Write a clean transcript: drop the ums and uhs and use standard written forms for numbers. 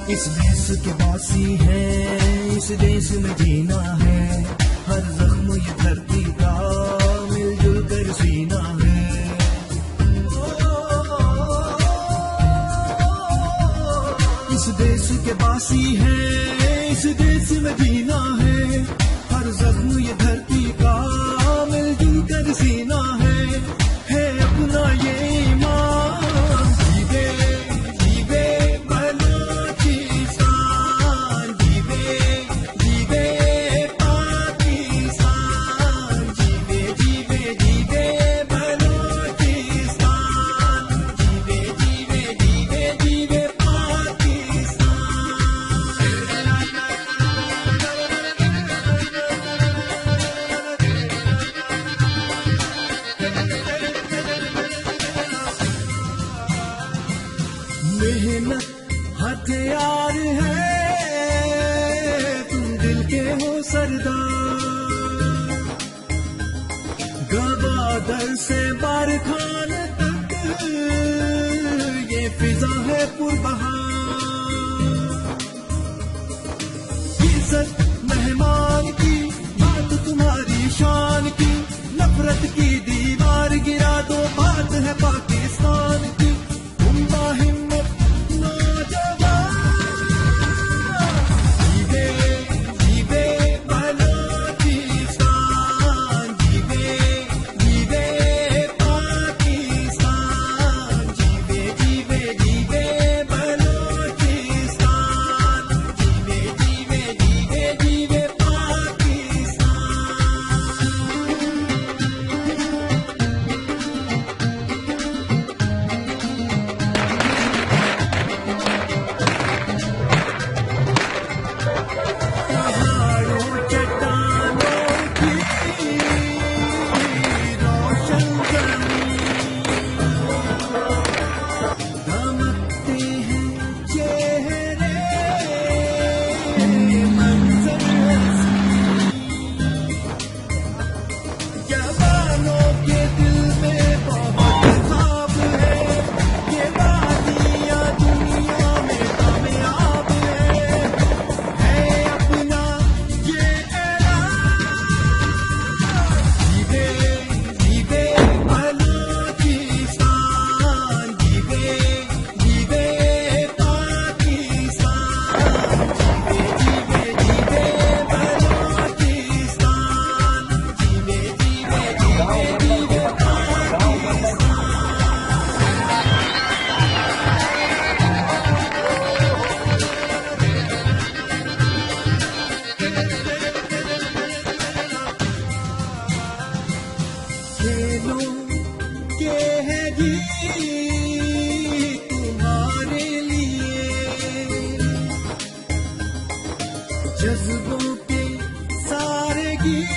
इस देश के वासी है, इस देश में जीना है, हर जख्म ये धरती का मिलजुल कर सीना है। इस देश के वासी है, इस देश में जीना है, हर जख्म ये धरती का मिलजुल कर सीना है अपना ये ईमान। जीवे जीवे बलूचिस्तान, जीवे जीवे पाकिस्तान, जीवे जीवे जीवे बलूचिस्तान, जीवे जीवे जीवे जीवे मेहनत हथियार है, तुम दिल के हो सरदार। गवादर से बारखान तक ये फिजा है पुरबहार। इज्जत मेहमान की, बात तुम्हारी शान की, नफरत की दीवार गिरा दो, बात है पाकिस्तान की। तुम्हारे लिए जज्बों के सारे गीत